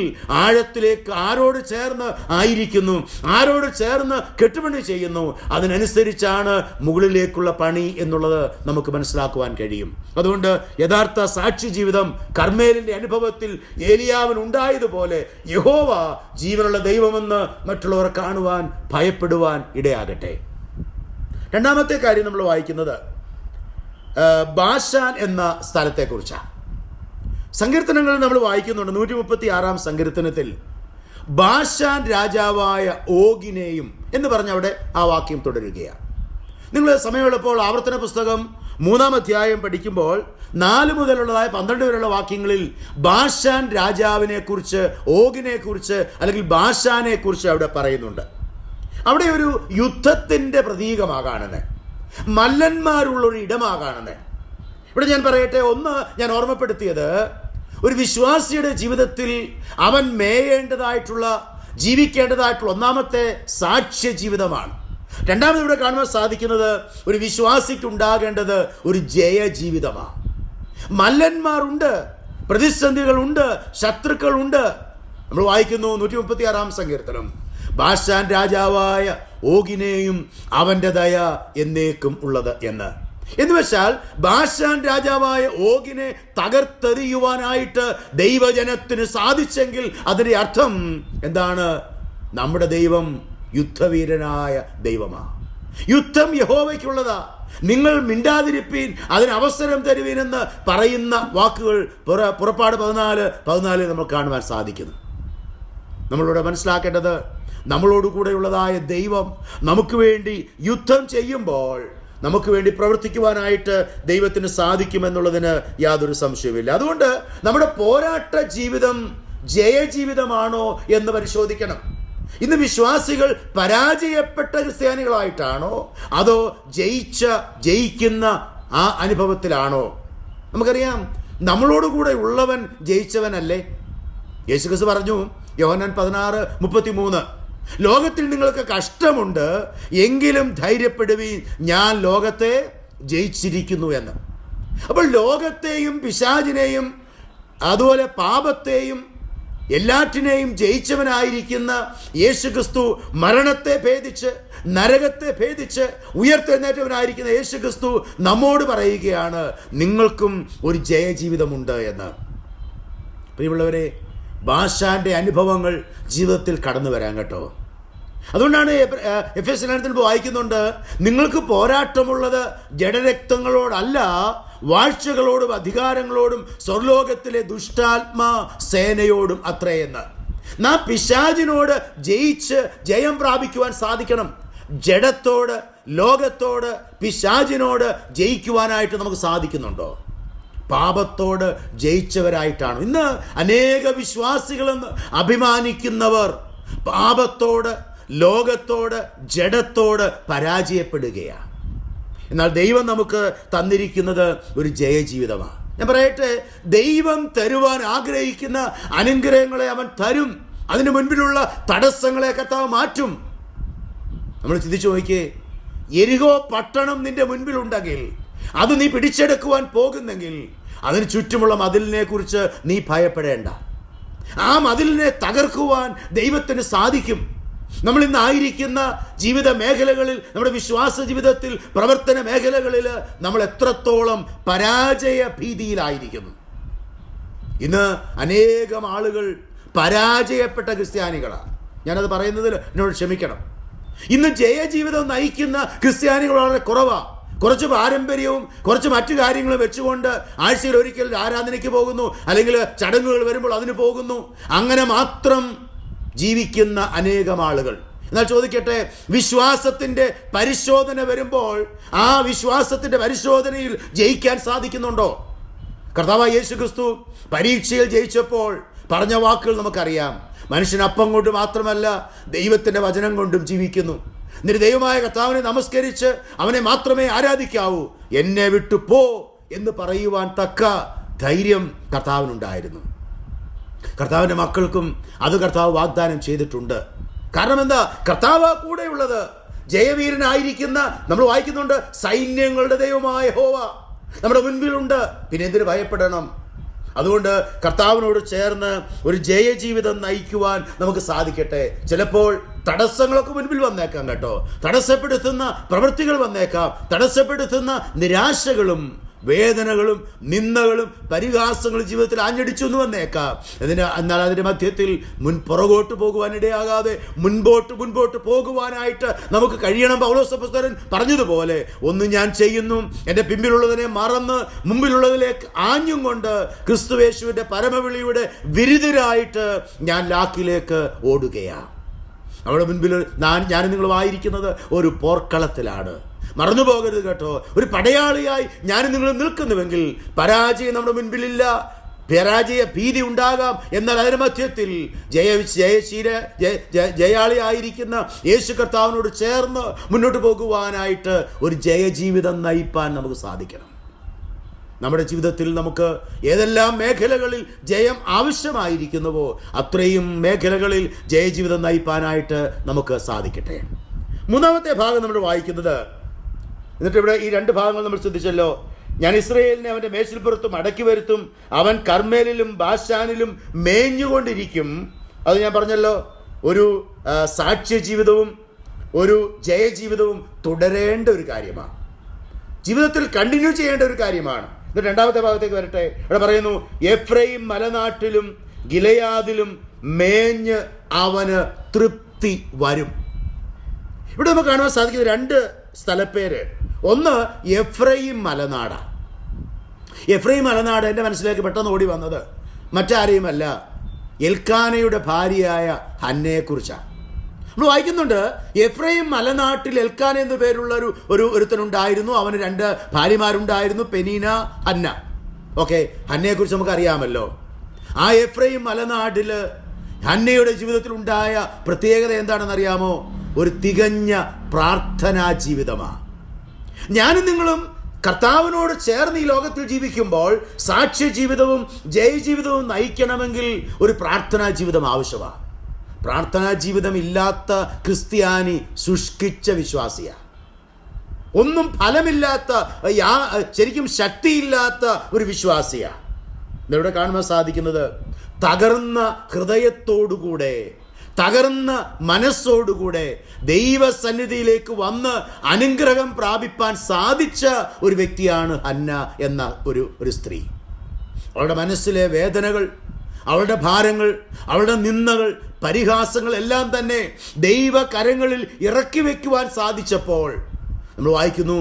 ആഴത്തിലേക്ക് ആരോട് ചേർന്ന് ആയിരിക്കുന്നു, ആരോട് ചേർന്ന് കെട്ടുപണി ചെയ്യുന്നു, അതിനനുസരിച്ചാണ് മുകളിലേക്കുള്ള പണി എന്നുള്ളത് നമുക്ക് മനസ്സിലാക്കുവാൻ കഴിയും. അതുകൊണ്ട് യഥാർത്ഥ സാക്ഷി ജീവിതം കർമ്മേലിന്റെ അനുഭവത്തിൽ ഏലിയാവിന് ഉണ്ടായതുപോലെ യഹോവ ജീവനുള്ള ദൈവമെന്ന് മറ്റുള്ളവർ കാണുവാൻ ഭയപ്പെടുവാൻ ഇടയാകട്ടെ. രണ്ടാമത്തെ കാര്യം നമ്മൾ വായിക്കുന്നത് ബാശാൻ എന്ന സ്ഥലത്തെക്കുറിച്ചാണ്. സങ്കീർത്തനങ്ങളിൽ നമ്മൾ വായിക്കുന്നുണ്ട്. 136 സങ്കീർത്തനത്തിൽ ബാശാൻ രാജാവായ ഓഗിനെയും എന്ന് പറഞ്ഞ് അവിടെ ആ വാക്യം തുടരുകയാണ്. നിങ്ങൾ സമയമുള്ളപ്പോൾ ആവർത്തന പുസ്തകം 3-ാം അധ്യായം പഠിക്കുമ്പോൾ 4 മുതലുള്ളതായ 12 വരെയുള്ള വാക്യങ്ങളിൽ ബാശാൻ രാജാവിനെ കുറിച്ച്, ഓഗിനെ കുറിച്ച് അല്ലെങ്കിൽ ബാശാനെ കുറിച്ച് അവിടെ പറയുന്നുണ്ട്. അവിടെ ഒരു യുദ്ധത്തിന്റെ പ്രതീകമാകാണെന്ന്, മല്ലന്മാരുള്ളൊരു ഇടമാകാണെന്ന്. ഇവിടെ ഞാൻ പറയട്ടെ, ഒന്ന് ഞാൻ ഓർമ്മപ്പെടുത്തിയത്, ഒരു വിശ്വാസിയുടെ ജീവിതത്തിൽ അവൻ മേയേണ്ടതായിട്ടുള്ള, ജീവിക്കേണ്ടതായിട്ടുള്ള ഒന്നാമത്തെ സാക്ഷ്യ ജീവിതമാണ്. രണ്ടാമത് ഇവിടെ കാണുവാൻ സാധിക്കുന്നത് ഒരു വിശ്വാസിക്ക് ഉണ്ടാകേണ്ടത് ഒരു ജയ ജീവിതമാണ്. മല്ലന്മാരുണ്ട്, പ്രതിസന്ധികളുണ്ട്, ശത്രുക്കളുണ്ട്. നമ്മൾ വായിക്കുന്നു 136-ാം സങ്കീർത്തനം, ബാശാൻ രാജാവായ ഓഗിനെയും അവന്റെ ദയ എന്നേക്കും ഉള്ളത് എന്ന് വെച്ചാൽ ബാശാൻ രാജാവായ ഓഗിനെ തകർത്തെറിയുവാനായിട്ട് ദൈവജനത്തിന് സാധിച്ചെങ്കിൽ അതിന്റെ അർത്ഥം എന്താണ്? നമ്മുടെ ദൈവം യുദ്ധവീരനായ ദൈവമാണ്. യുദ്ധം യഹോവയ്ക്കുള്ളതാ. നിങ്ങൾ മിണ്ടാതിരിപ്പീൻ, അതിന് അവസരം തരുവീനെന്ന് പറയുന്ന വാക്കുകൾ പുറപ്പാട് 14 നമ്മൾ കാണുവാൻ സാധിക്കുന്നു. നമ്മളിവിടെ മനസ്സിലാക്കേണ്ടത്, നമ്മളോട് കൂടെയുള്ളതായ ദൈവം നമുക്ക് വേണ്ടി യുദ്ധം ചെയ്യുമ്പോൾ നമുക്ക് വേണ്ടി പ്രവർത്തിക്കുവാനായിട്ട് ദൈവത്തിന് സാധിക്കുമെന്നുള്ളതിന് യാതൊരു സംശയവുമില്ല. അതുകൊണ്ട് നമ്മുടെ പോരാട്ട ജീവിതം ജയജീവിതമാണോ എന്ന് പരിശോധിക്കണം. ഇന്ന് വിശ്വാസികൾ പരാജയപ്പെട്ട ക്രിസ്ത്യാനികളായിട്ടാണോ അതോ ജയിക്കുന്ന ആ അനുഭവത്തിലാണോ? നമുക്കറിയാം, നമ്മളോടുകൂടെ ഉള്ളവൻ ജയിച്ചവനല്ലേ? യേശുക്രിസ്തു പറഞ്ഞു, യോഹന്നാൻ 16:33, ലോകത്തിൽ നിങ്ങൾക്ക് കഷ്ടമുണ്ട്, എങ്കിലും ധൈര്യപ്പെടുവീൻ, ഞാൻ ലോകത്തെ ജയിച്ചിരിക്കുന്നു എന്ന്. അപ്പോൾ ലോകത്തെയും പിശാചിനെയും അതുപോലെ പാപത്തെയും എല്ലാറ്റിനെയും ജയിച്ചവനായിരിക്കുന്ന യേശുക്രിസ്തു, മരണത്തെ ഭേദിച്ച് നരകത്തെ ഭേദിച്ച് ഉയർത്തെഴുന്നേറ്റവനായിരിക്കുന്ന യേശുക്രിസ്തു നമ്മോട് പറയുകയാണ്, നിങ്ങൾക്കും ഒരു ജയജീവിതമുണ്ട് എന്ന്. പ്രിയമുള്ളവരെ, ബാശാന്റെ അനുഭവങ്ങൾ ജീവിതത്തിൽ കടന്നു വരാൻ കേട്ടോ. അതുകൊണ്ടാണ് എഫേസ്യ ലേഖനത്തിൽ വായിക്കുന്നുണ്ട്, നിങ്ങൾക്ക് പോരാട്ടമുള്ളത് ജഡരക്തങ്ങളോടല്ല, വാഴ്ചകളോടും അധികാരങ്ങളോടും സ്വർലോകത്തിലെ ദുഷ്ടാത്മാ സേനയോടും അത്രയെന്ന്. നാം പിശാചിനോട് ജയിച്ച് ജയം പ്രാപിക്കുവാൻ സാധിക്കണം. ജഡത്തോട്, ലോകത്തോട്, പിശാചിനോട് ജയിക്കുവാനായിട്ട് നമുക്ക് സാധിക്കുന്നുണ്ടോ? പാപത്തോട് ജയിച്ചവരായിട്ടാണ് ഇന്ന് അനേക വിശ്വാസികളെന്ന് അഭിമാനിക്കുന്നവർ പാപത്തോട്, ലോകത്തോട്, ജഡത്തോട് പരാജയപ്പെടുകയാണ്. എന്നാൽ ദൈവം നമുക്ക് തന്നിരിക്കുന്നത് ഒരു ജയജീവിതമാണ്. ഞാൻ പറയട്ടെ, ദൈവം തരുവാൻ ആഗ്രഹിക്കുന്ന അനുഗ്രഹങ്ങളെ അവൻ തരും. അതിന് മുൻപിലുള്ള തടസ്സങ്ങളെ കർത്താവ് മാറ്റും. നമ്മൾ ചിന്തിച്ചു നോക്കിയേ, യെരിഹോ പട്ടണം നിന്റെ മുൻപിലുണ്ടെങ്കിൽ, അത് നീ പിടിച്ചെടുക്കുവാൻ പോകുന്നെങ്കിൽ, അതിന് ചുറ്റുമുള്ള മതിലിനെ കുറിച്ച് നീ ഭയപ്പെടേണ്ട. ആ മതിലിനെ തകർക്കുവാൻ ദൈവത്തിന് സാധിക്കും. നമ്മൾ ഇന്നായിരിക്കുന്ന ജീവിത മേഖലകളിൽ, നമ്മുടെ വിശ്വാസ ജീവിതത്തിൽ, പ്രവർത്തന മേഖലകളിൽ നമ്മൾ എത്രത്തോളം പരാജയ ഭീതിയിലായിരിക്കുന്നു. ഇന്ന് അനേകം ആളുകൾ പരാജയപ്പെട്ട ക്രിസ്ത്യാനികളാണ്. ഞാനത് പറയുന്നതിൽ എന്നോട് ക്ഷമിക്കണം. ഇന്ന് ജയജീവിതം നയിക്കുന്ന ക്രിസ്ത്യാനികൾ വളരെ കുറവാണ്. കുറച്ച് പാരമ്പര്യവും കുറച്ച് മറ്റു കാര്യങ്ങളും വെച്ചുകൊണ്ട് ആഴ്ചയിൽ ഒരിക്കൽ ആരാധനയ്ക്ക് പോകുന്നു, അല്ലെങ്കിൽ ചടങ്ങുകൾ വരുമ്പോൾ അതിന് പോകുന്നു. അങ്ങനെ മാത്രം ജീവിക്കുന്ന അനേകം ആളുകൾ. എന്നാൽ ചോദിക്കട്ടെ, വിശ്വാസത്തിന്റെ പരിശോധന വരുമ്പോൾ ആ വിശ്വാസത്തിന്റെ പരിശോധനയിൽ ജയിക്കാൻ സാധിക്കുന്നുണ്ടോ? കർത്താവായ യേശുക്രിസ്തു പരീക്ഷയിൽ ജയിച്ചപ്പോൾ പറഞ്ഞ വാക്കുകൾ നമുക്കറിയാം. മനുഷ്യൻ അപ്പം കൊണ്ട് മാത്രമല്ല, ദൈവത്തിന്റെ വചനം കൊണ്ടും ജീവിക്കുന്നു. എന്നിട്ട് ദൈവമായ കർത്താവിനെ നമസ്കരിച്ച് അവനെ മാത്രമേ ആരാധിക്കാവൂ, എന്നെ വിട്ടു പോ എന്ന് പറയുവാൻ തക്ക ധൈര്യം കർത്താവിനുണ്ടായിരുന്നു. കർത്താവിൻ്റെ മക്കൾക്കും അത് കർത്താവ് വാഗ്ദാനം ചെയ്തിട്ടുണ്ട്. കാരണം എന്താ? കർത്താവ് കൂടെയുള്ളത്. ജയവീരനായിരിക്കുന്ന, നമ്മൾ വായിക്കുന്നുണ്ട്, സൈന്യങ്ങളുടെ ദൈവമായ യഹോവ നമ്മുടെ മുൻപിലുണ്ട്. പിന്നെ എന്തിനു ഭയപ്പെടണം? അതുകൊണ്ട് കർത്താവിനോട് ചേർന്ന് ഒരു ജയജീവിതം നയിക്കുവാൻ നമുക്ക് സാധിക്കട്ടെ. ചിലപ്പോൾ തടസ്സങ്ങളൊക്കെ മുൻപിൽ വന്നേക്കാം കേട്ടോ. തടസ്സപ്പെടുത്തുന്ന പ്രവൃത്തികൾ വന്നേക്കാം. തടസ്സപ്പെടുത്തുന്ന നിരാശകളും വേദനകളും നിന്ദകളും പരിഹാസങ്ങളും ജീവിതത്തിൽ ആഞ്ഞടിച്ചു എന്ന് വന്നേക്കാം. എന്നാൽ അതിൻ്റെ മധ്യത്തിൽ പുറകോട്ട് പോകുവാനിടയാകാതെ മുൻപോട്ട് പോകുവാനായിട്ട് നമുക്ക് കഴിയണം. പൗലോസ് അപ്പോസ്തലൻ പറഞ്ഞതുപോലെ, ഒന്ന് ഞാൻ ചെയ്യുന്നു, എൻ്റെ പിമ്പിലുള്ളതിനെ മറന്ന് മുമ്പിലുള്ളതിലേക്ക് ആഞ്ഞും കൊണ്ട് ക്രിസ്തുയേശുവിൻ്റെ പരമവിളിയുടെ വിരുദ്ധരായിട്ട് ഞാൻ ലാക്കിലേക്ക് ഓടുകയാണ്. അവിടെ മുൻപിൽ ഞാനും നിങ്ങളുമായിരിക്കുന്നത് ഒരു പോർക്കളത്തിലാണ്. മറന്നു പോകരുത് കേട്ടോ. ഒരു പടയാളിയായി ഞാനും നിങ്ങൾ നിൽക്കുന്നുവെങ്കിൽ പരാജയം നമ്മുടെ മുൻപിലില്ല. പരാജയ ഭീതി ഉണ്ടാകാം. എന്നാൽ അതിന് മധ്യത്തിൽ ജയാളിയായിരിക്കുന്ന യേശു കർത്താവിനോട് ചേർന്ന് മുന്നോട്ട് പോകുവാനായിട്ട് ഒരു ജയജീവിതം നയിപ്പാൻ നമുക്ക് സാധിക്കണം. നമ്മുടെ ജീവിതത്തിൽ നമുക്ക് ഏതെല്ലാം മേഖലകളിൽ ജയം ആവശ്യമായിരിക്കുന്നുവോ അത്രയും മേഖലകളിൽ ജയജീവിതം നയിപ്പാനായിട്ട് നമുക്ക് സാധിക്കട്ടെ. മൂന്നാമത്തെ ഭാഗം നമ്മൾ വായിക്കുന്നത്, എന്നിട്ട് ഇവിടെ ഈ രണ്ട് ഭാഗങ്ങൾ നമ്മൾ ശ്രദ്ധിച്ചല്ലോ. ഞാൻ ഇസ്രായേലിനെ അവൻ്റെ മേച്ചിൽപ്പുറത്തും അടക്കി വരുത്തും, അവൻ കർമ്മേലിലും ബാശാനിലും മേഞ്ഞുകൊണ്ടിരിക്കും. അത് ഞാൻ പറഞ്ഞല്ലോ, ഒരു സാക്ഷ്യ ജീവിതവും ഒരു ജയജീവിതവും തുടരേണ്ട ഒരു കാര്യമാണ്. ജീവിതത്തിൽ കണ്ടിന്യൂ ചെയ്യേണ്ട ഒരു കാര്യമാണ്. ഇത് രണ്ടാമത്തെ ഭാഗത്തേക്ക് വരട്ടെ. ഇവിടെ പറയുന്നു, എഫ്രൈം മലനാട്ടിലും ഗിലെയാദിലും മേഞ്ഞ് അവന് തൃപ്തി വരും. ഇവിടെ നമുക്ക് കാണുവാൻ സാധിക്കുന്ന രണ്ട് സ്ഥലപ്പേര്. ഒന്ന് എഫ്രൈം മലനാടാണ്. എഫ്രൈം മലനാട് എൻ്റെ മനസ്സിലേക്ക് പെട്ടെന്ന് ഓടി വന്നത് മറ്റാരെയുമല്ല, എൽക്കാനയുടെ ഭാര്യയായ ഹന്നയെക്കുറിച്ചാണ്. നമ്മൾ വായിക്കുന്നുണ്ട്, എഫ്രൈം മലനാട്ടിൽ എൽക്കാന എന്നു പേരുള്ള ഒരുത്തനുണ്ടായിരുന്നു. അവന് 2 ഭാര്യമാരുണ്ടായിരുന്നു, പെനീന, ഹന്ന. ഓക്കെ, ഹന്നയെക്കുറിച്ച് നമുക്ക് അറിയാമല്ലോ. ആ എഫ്രൈം മലനാട്ടിൽ ഹന്നയുടെ ജീവിതത്തിൽ ഉണ്ടായ പ്രത്യേകത എന്താണെന്ന് അറിയാമോ? ഒരു തികഞ്ഞ പ്രാർത്ഥനാ ജീവിതമാണ്. ഞാനും നിങ്ങളും കർത്താവിനോട് ചേർന്ന് ഈ ലോകത്തിൽ ജീവിക്കുമ്പോൾ സാക്ഷ്യ ജീവിതവും ജയജീവിതവും നയിക്കണമെങ്കിൽ ഒരു പ്രാർത്ഥനാ ജീവിതം ആവശ്യമാണ്. പ്രാർത്ഥനാ ജീവിതം ഇല്ലാത്ത ക്രിസ്ത്യാനി ശുഷ്കിച്ച വിശ്വാസിയാണ്. ഒന്നും ഫലമില്ലാത്ത, ശരിക്കും ശക്തിയില്ലാത്ത ഒരു വിശ്വാസിയാണ്. ഇവിടെ കാണുവാൻ സാധിക്കുന്നത്, തകർന്ന ഹൃദയത്തോടുകൂടെ, തകർന്ന മനസ്സോടുകൂടെ ദൈവസന്നിധിയിലേക്ക് വന്ന് അനുഗ്രഹം പ്രാപിപ്പാൻ സാധിച്ച ഒരു വ്യക്തിയാണ് ഹന്ന എന്ന ഒരു സ്ത്രീ. അവളുടെ മനസ്സിലെ വേദനകൾ, അവളുടെ ഭാരങ്ങൾ, അവളുടെ നിന്ദകൾ, പരിഹാസങ്ങൾ എല്ലാം തന്നെ ദൈവകരങ്ങളിൽ ഇറക്കി വയ്ക്കുവാൻ സാധിച്ചപ്പോൾ നമ്മൾ വായിക്കുന്നു,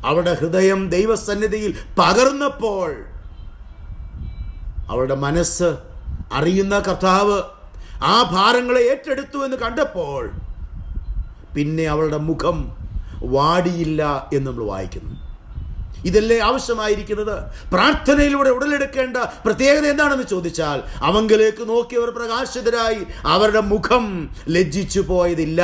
അവളുടെ ഹൃദയം ദൈവസന്നിധിയിൽ പകർന്നപ്പോൾ അവളുടെ മനസ്സ് അറിയുന്ന കർത്താവ് ആ ഭാരങ്ങളെ ഏറ്റെടുത്തു എന്ന് കണ്ടപ്പോൾ പിന്നെ അവളുടെ മുഖം വാടിയില്ല എന്ന് നമ്മൾ വായിക്കുന്നു. ഇതല്ലേ ആവശ്യമായിരിക്കുന്നത്? പ്രാർത്ഥനയിലൂടെ ഉടലെടുക്കേണ്ട പ്രത്യേകത എന്താണെന്ന് ചോദിച്ചാൽ, അവങ്കിലേക്ക് നോക്കിയവർ പ്രകാശിതരായി, അവരുടെ മുഖം ലജ്ജിച്ചു പോയതില്ല.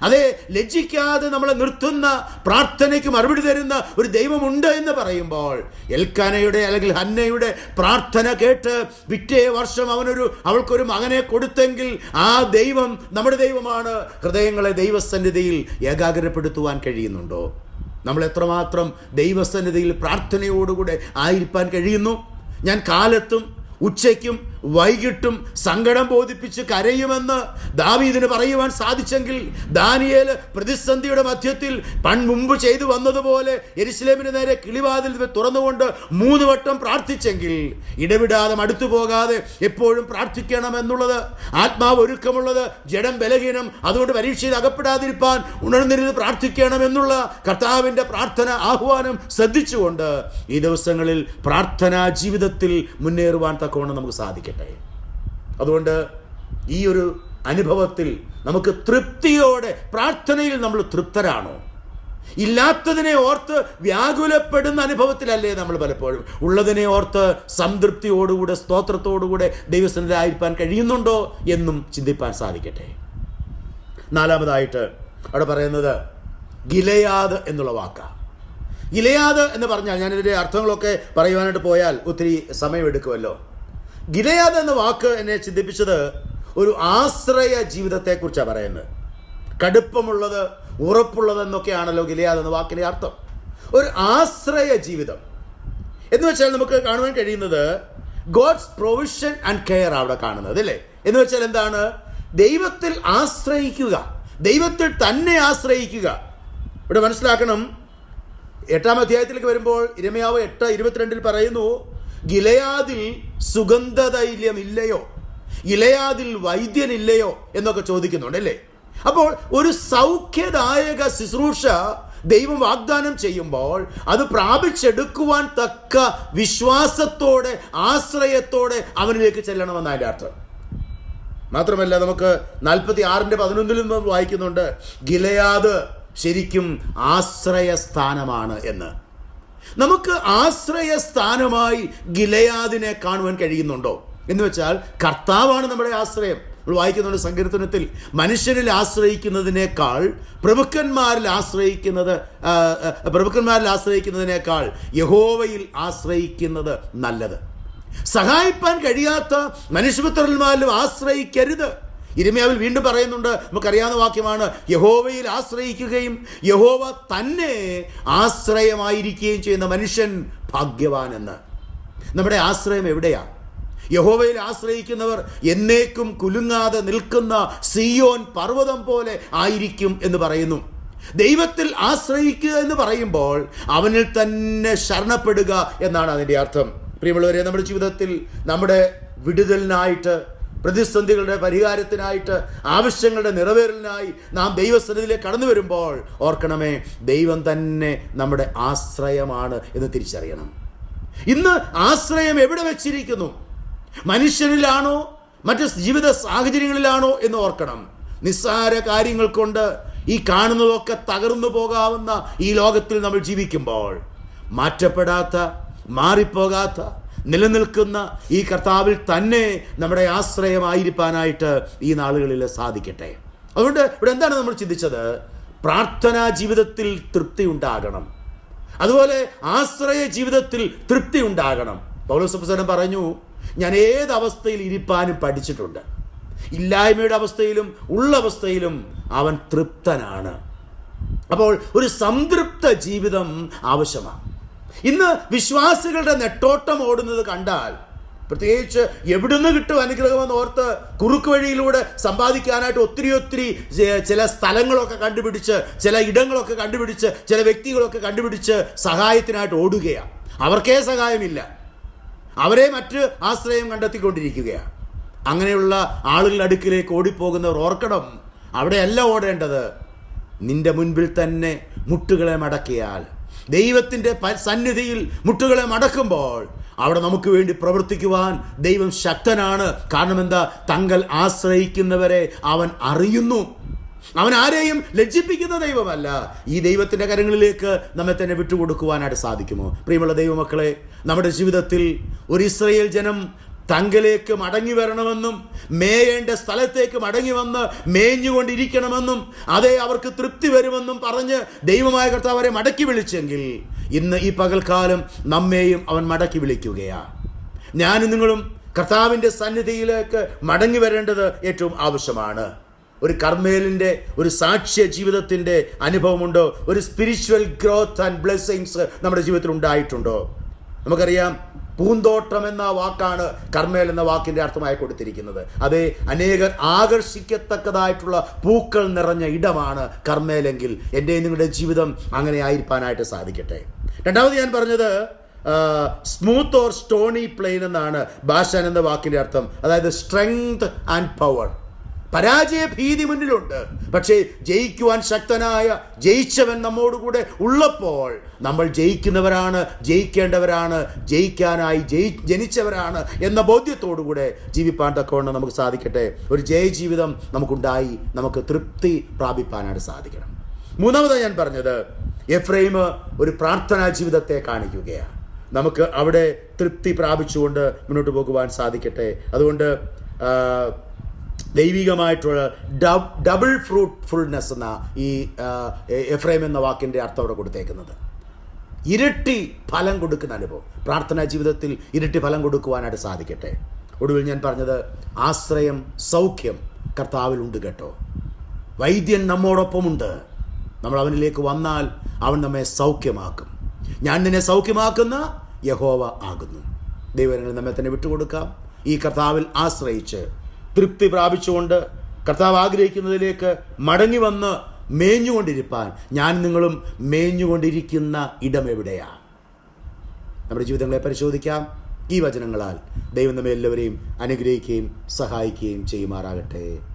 അതെ, ലജ്ജിക്കാതെ നമ്മളെ നിർത്തുന്ന, പ്രാർത്ഥനയ്ക്ക് മറുപടി തരുന്ന ഒരു ദൈവമുണ്ട് എന്ന് പറയുമ്പോൾ, എൽക്കാനയുടെ അല്ലെങ്കിൽ ഹന്നയുടെ പ്രാർത്ഥന കേട്ട് പിറ്റേ വർഷം അവൾക്കൊരു മകനെ കൊടുത്തെങ്കിൽ ആ ദൈവം നമ്മുടെ ദൈവമാണ്. ഹൃദയങ്ങളെ ദൈവസന്നിധിയിൽ ഏകാഗ്രപ്പെടുത്തുവാൻ കഴിയുന്നുണ്ടോ? നമ്മൾ എത്രമാത്രം ദൈവസന്നിധിയിൽ പ്രാർത്ഥനയോടുകൂടെ ആയിരിക്കാൻ കഴിയുന്നു? ഞാൻ കാലത്തും ഉച്ചയ്ക്കും വൈകിട്ടും സങ്കടം ബോധിപ്പിച്ച് കരയുമെന്ന് ദാവീദിന് പറയുവാൻ സാധിച്ചെങ്കിൽ, ദാനിയേൽ പ്രതിസന്ധിയുടെ മധ്യത്തിൽ മുമ്പ് ചെയ്തു വന്നതുപോലെ യെരുശലേമിന് നേരെ കിളിവാതിൽ തുറന്നുകൊണ്ട് 3 വട്ടം പ്രാർത്ഥിച്ചെങ്കിൽ, ഇടവിടാതെ മടുത്തു പോകാതെ എപ്പോഴും പ്രാർത്ഥിക്കണമെന്നുള്ളത്, ആത്മാവ് ഒരുക്കമുള്ളത്, ജഡം ബലഹീനം, അതുകൊണ്ട് പരീക്ഷയിൽ അകപ്പെടാതിരിക്കാൻ ഉണർന്നിരുന്ന് പ്രാർത്ഥിക്കണമെന്നുള്ള കർത്താവിൻ്റെ പ്രാർത്ഥന ആഹ്വാനം ശ്രദ്ധിച്ചുകൊണ്ട് ഈ ദിവസങ്ങളിൽ പ്രാർത്ഥനാ ജീവിതത്തിൽ മുന്നേറുവാൻ തക്കവണ്ണം നമുക്ക് സാധിക്കട്ടെ. അതുകൊണ്ട് ഈ ഒരു അനുഭവത്തിൽ നമുക്ക് തൃപ്തിയോടെ, പ്രാർത്ഥനയിൽ നമ്മൾ തൃപ്തരാണോ? ഇല്ലാത്തതിനെ ഓർത്ത് വ്യാകുലപ്പെടുന്ന അനുഭവത്തിലല്ലേ നമ്മൾ പലപ്പോഴും? ഉള്ളതിനെ ഓർത്ത് സംതൃപ്തിയോടുകൂടെ, സ്തോത്രത്തോടുകൂടെ ദൈവസന്നിധിയിലായിരിക്കാൻ കഴിയുന്നുണ്ടോ എന്നും ചിന്തിപ്പാൻ സാധിക്കട്ടെ. നാലാമതായിട്ട് അവിടെ പറയുന്നത് ഗിലെയാദ് എന്നുള്ള വാക്കാണ്. ഗിലെയാദ് എന്ന് പറഞ്ഞാൽ, ഞാനിതിൻ്റെ അർത്ഥങ്ങളൊക്കെ പറയുവാനായിട്ട് പോയാൽ ഒത്തിരി സമയമെടുക്കുമല്ലോ. ഗിലെയാദ് എന്ന വാക്ക് എന്നെ ചിന്തിപ്പിച്ചത് ഒരു ആശ്രയ ജീവിതത്തെക്കുറിച്ചാണ് പറയുന്നത്. കടുപ്പമുള്ളത്, ഉറപ്പുള്ളത് എന്നൊക്കെയാണല്ലോ ഗിലെയാദ് എന്ന വാക്കിൻ്റെ അർത്ഥം. ഒരു ആശ്രയ ജീവിതം എന്ന് വെച്ചാൽ നമുക്ക് കാണുവാൻ കഴിയുന്നത്, ഗോഡ്സ് പ്രൊവിഷൻ ആൻഡ് കെയർ അവിടെ കാണുന്നത് അല്ലേ. എന്ന് വെച്ചാൽ എന്താണ്? ദൈവത്തിൽ ആശ്രയിക്കുക, ദൈവത്തിൽ തന്നെ ആശ്രയിക്കുക. ഇവിടെ മനസ്സിലാക്കണം, 8-ാം അധ്യായത്തിലേക്ക് വരുമ്പോൾ യിരെമ്യാവ് 8:22 പറയുന്നു, ഗിലെയാദിൽ സുഗന്ധതൈലം ഇല്ലയോ, ഗിലെയാദിൽ വൈദ്യനില്ലയോ എന്നൊക്കെ ചോദിക്കുന്നുണ്ട് അല്ലേ. അപ്പോൾ ഒരു സൗഖ്യദായക ശുശ്രൂഷ ദൈവം വാഗ്ദാനം ചെയ്യുമ്പോൾ അത് പ്രാപിച്ചെടുക്കുവാൻ തക്ക വിശ്വാസത്തോടെ ആശ്രയത്തോടെ അവനിലേക്ക് ചെല്ലണമെന്ന് അതിൻ്റെ അർത്ഥം. മാത്രമല്ല, നമുക്ക് 46:11 വായിക്കുന്നുണ്ട്, ഗിലെയാദ് ശരിക്കും ആശ്രയസ്ഥാനമാണ് എന്ന്. നമുക്ക് ആശ്രയസ്ഥാനമായി ഗിലെയാദിനെ കാണുവാൻ കഴിയുന്നുണ്ടോ എന്ന് വെച്ചാൽ, കർത്താവാണ് നമ്മുടെ ആശ്രയം. നമ്മൾ വായിക്കുന്നുണ്ട് സങ്കീർത്തനത്തിൽ, മനുഷ്യരിൽ ആശ്രയിക്കുന്നതിനേക്കാൾ പ്രഭുക്കന്മാരിൽ ആശ്രയിക്കുന്നതിനേക്കാൾ യഹോവയിൽ ആശ്രയിക്കുന്നത് നല്ലത്. സഹായിപ്പാൻ കഴിയാത്ത മനുഷ്യപുത്രന്മാരിലും ആശ്രയിക്കരുത്. യിരെമ്യാവിൽ വീണ്ടും പറയുന്നുണ്ട്, നമുക്കറിയാവുന്ന വാക്യമാണ്, യഹോവയിൽ ആശ്രയിക്കുകയും യഹോവ തന്നെ ആശ്രയമായിരിക്കുകയും ചെയ്യുന്ന മനുഷ്യൻ ഭാഗ്യവാൻ എന്ന്. നമ്മുടെ ആശ്രയം എവിടെയാണ്? യഹോവയിൽ ആശ്രയിക്കുന്നവർ എന്നേക്കും കുലുങ്ങാതെ നിൽക്കുന്ന സിയോൻ പർവ്വതം പോലെ ആയിരിക്കും എന്ന് പറയുന്നു. ദൈവത്തിൽ ആശ്രയിക്കുക എന്ന് പറയുമ്പോൾ അവനിൽ തന്നെ ശരണപ്പെടുക എന്നാണ് അതിൻ്റെ അർത്ഥം. പ്രിയമുള്ളവരെ, നമ്മുടെ ജീവിതത്തിൽ നമ്മുടെ വിടുതലിനായിട്ട്, പ്രതിസന്ധികളുടെ പരിഹാരത്തിനായിട്ട്, ആവശ്യങ്ങളുടെ നിറവേറലിനായി നാം ദൈവസന്നിധിയിലേക്ക് കടന്നു വരുമ്പോൾ ഓർക്കണമേ, ദൈവം തന്നെ നമ്മുടെ ആശ്രയമാണ് എന്ന് തിരിച്ചറിയണം. ഇന്ന് ആശ്രയം എവിടെ വെച്ചിരിക്കുന്നു? മനുഷ്യനിലാണോ മറ്റ് ജീവിത സാഹചര്യങ്ങളിലാണോ എന്ന് ഓർക്കണം. നിസ്സാര കാര്യങ്ങൾ കൊണ്ട് ഈ കാണുന്നതൊക്കെ തകർന്നു പോകാവുന്ന ഈ ലോകത്തിൽ നമ്മൾ ജീവിക്കുമ്പോൾ മാറ്റപ്പെടാത്ത, മാറിപ്പോകാത്ത, നിലനിൽക്കുന്ന ഈ കർത്താവിൽ തന്നെ നമ്മുടെ ആശ്രയമായിരിക്കാനായിട്ട് ഈ നാളുകളിൽ സാധിക്കട്ടെ. അതുകൊണ്ട് ഇവിടെ എന്താണ് നമ്മൾ ചിന്തിച്ചത്? പ്രാർത്ഥനാ ജീവിതത്തിൽ തൃപ്തി ഉണ്ടാകണം, അതുപോലെ ആശ്രയ ജീവിതത്തിൽ തൃപ്തി ഉണ്ടാകണം. പൗലോസ് അപ്പോസ്തലൻ പറഞ്ഞു, ഞാൻ ഏതവസ്ഥയിൽ ഇരിപ്പാനും പഠിച്ചിട്ടുണ്ട്. ഇല്ലായ്മയുടെ അവസ്ഥയിലും ഉള്ള അവസ്ഥയിലും അവൻ തൃപ്തനാണ്. അപ്പോൾ ഒരു സംതൃപ്ത ജീവിതം ആവശ്യമാണ്. ഇന്ന് വിശ്വാസികളുടെ നെട്ടോട്ടം ഓടുന്നത് കണ്ടാൽ, പ്രത്യേകിച്ച് എവിടുന്ന് കിട്ടും അനുഗ്രഹമെന്ന് ഓർത്ത് കുറുക്ക് വഴിയിലൂടെ സമ്പാദിക്കാനായിട്ട് ഒത്തിരി ചില സ്ഥലങ്ങളൊക്കെ കണ്ടുപിടിച്ച്, ചില ഇടങ്ങളൊക്കെ കണ്ടുപിടിച്ച്, ചില വ്യക്തികളൊക്കെ കണ്ടുപിടിച്ച് സഹായത്തിനായിട്ട് ഓടുകയാണ്. അവർക്കേ സഹായമില്ല, അവരെ മറ്റ് ആശ്രയം കണ്ടെത്തിക്കൊണ്ടിരിക്കുകയാണ്. അങ്ങനെയുള്ള ആളുകളുടെ അടുക്കിലേക്ക് ഓടിപ്പോകുന്നവർ ഓർക്കണം, അവിടെയല്ല ഓടേണ്ടത്. നിന്റെ മുൻപിൽ തന്നെ മുട്ടുകളെ മടക്കിയാൽ, ദൈവത്തിൻ്റെ സന്നിധിയിൽ മുട്ടുകളെ മടക്കുമ്പോൾ അവിടെ നമുക്ക് വേണ്ടി പ്രവർത്തിക്കുവാൻ ദൈവം ശക്തനാണ്. കാരണം എന്താ? തങ്ങൾ ആശ്രയിക്കുന്നവരെ അവൻ അറിയുന്നു. അവൻ ആരെയും ലജ്ജിപ്പിക്കുന്ന ദൈവമല്ല. ഈ ദൈവത്തിൻ്റെ കരങ്ങളിലേക്ക് നമ്മെ തന്നെ വിട്ടുകൊടുക്കുവാനായിട്ട് സാധിക്കുമോ? പ്രിയമുള്ള ദൈവമക്കളെ, നമ്മുടെ ജീവിതത്തിൽ ഒരു ഇസ്രായേൽ ജനം തങ്കലേക്ക് മടങ്ങി വരണമെന്നും മേയേണ്ട സ്ഥലത്തേക്ക് മടങ്ങി വന്ന് മേഞ്ഞുകൊണ്ടിരിക്കണമെന്നും അതേ അവർക്ക് തൃപ്തി വരുമെന്നും പറഞ്ഞ് ദൈവമായ കർത്താവ് അവരെ മടക്കി വിളിച്ചെങ്കിൽ, ഇന്ന് ഈ പകൽക്കാലം നമ്മെയും അവൻ മടക്കി വിളിക്കുകയാണ്. ഞാനും നിങ്ങളും കർത്താവിൻ്റെ സന്നിധിയിലേക്ക് മടങ്ങി വരേണ്ടത് ഏറ്റവും ആവശ്യമാണ്. ഒരു കർമ്മേലിൻ്റെ ഒരു സാക്ഷ്യ ജീവിതത്തിൻ്റെ അനുഭവമുണ്ടോ? ഒരു സ്പിരിച്വൽ ഗ്രോത്ത് ആൻഡ് ബ്ലെസ്സിങ്സ് നമ്മുടെ ജീവിതത്തിൽ ഉണ്ടായിട്ടുണ്ടോ? നമുക്കറിയാം, പൂന്തോട്ടം എന്ന വാക്കാണ് കർമ്മേൽ എന്ന വാക്കിൻ്റെ അർത്ഥമായി കൊടുത്തിരിക്കുന്നത്. അത് അനേകർ ആകർഷിക്കത്തക്കതായിട്ടുള്ള പൂക്കൾ നിറഞ്ഞ ഇടമാണ് കർമ്മേലെങ്കിൽ എൻ്റെ നിങ്ങളുടെ ജീവിതം അങ്ങനെ ആയിരിക്കാനായിട്ട് സാധിക്കട്ടെ. രണ്ടാമത് ഞാൻ പറഞ്ഞത് സ്മൂത്ത് ഓർ സ്റ്റോണി പ്ലെയിൻ എന്നാണ് ബാഷാൻ എന്ന വാക്കിൻ്റെ അർത്ഥം. അതായത് സ്ട്രെങ്ത് ആൻഡ് പവർ. പരാജയ ഭീതി മുന്നിലുണ്ട്, പക്ഷേ ജയിക്കുവാൻ ശക്തനായ ജയിച്ചവൻ നമ്മോടുകൂടെ ഉള്ളപ്പോൾ നമ്മൾ ജയിക്കുന്നവരാണ്, ജയിക്കേണ്ടവരാണ്, ജയിക്കാനായി ജനിച്ചവരാണ് എന്ന ബോധ്യത്തോടുകൂടെ ജീവിപ്പാൻ തക്കവണ്ണം നമുക്ക് സാധിക്കട്ടെ. ഒരു ജയജീവിതം നമുക്കുണ്ടായി നമുക്ക് തൃപ്തി പ്രാപിപ്പാനായിട്ട് സാധിക്കണം. മൂന്നാമതായി ഞാൻ പറഞ്ഞത്, എഫ്രൈം ഒരു പ്രാർത്ഥനാ ജീവിതത്തെ കാണിക്കുകയാണ്. നമുക്ക് അവിടെ തൃപ്തി പ്രാപിച്ചുകൊണ്ട് മുന്നോട്ട് പോകുവാൻ സാധിക്കട്ടെ. അതുകൊണ്ട് ദൈവികമായിട്ടുള്ള ഡബിൾ ഫ്രൂട്ട്ഫുൾനെസ് എന്ന ഈ എഫ്രൈം എന്ന വാക്കിൻ്റെ അർത്ഥം അവിടെ കൊടുത്തേക്കുന്നത്. ഇരട്ടി ഫലം കൊടുക്കുന്ന അനുഭവം പ്രാർത്ഥനാ ജീവിതത്തിൽ ഇരട്ടി ഫലം കൊടുക്കുവാനായിട്ട് സാധിക്കട്ടെ. ഒടുവിൽ ഞാൻ പറഞ്ഞത്, ആശ്രയം, സൗഖ്യം കർത്താവിലുണ്ട് കേട്ടോ. വൈദ്യൻ നമ്മോടൊപ്പമുണ്ട്. നമ്മൾ അവനിലേക്ക് വന്നാൽ അവൻ നമ്മെ സൗഖ്യമാക്കും. ഞാൻ നിന്നെ സൗഖ്യമാക്കുന്ന യഹോവ ആകുന്നു. ദൈവങ്ങൾ നമ്മെ തന്നെ വിട്ടുകൊടുക്കാം. ഈ കർത്താവിൽ ആശ്രയിച്ച് തൃപ്തി പ്രാപിച്ചുകൊണ്ട് കർത്താവ് ആഗ്രഹിക്കുന്നതിലേക്ക് മടങ്ങി വന്ന് മേഞ്ഞുകൊണ്ടിരിപ്പാൻ ഞാൻ നിങ്ങളും മേഞ്ഞുകൊണ്ടിരിക്കുന്ന ഇടം എവിടെയാണ്? നമ്മുടെ ജീവിതങ്ങളെ പരിശോധിക്കാം. ഈ വചനങ്ങളാൽ ദൈവം നമ്മെ എല്ലാവരെയും അനുഗ്രഹിക്കുകയും സഹായിക്കുകയും ചെയ്യുമാറാകട്ടെ.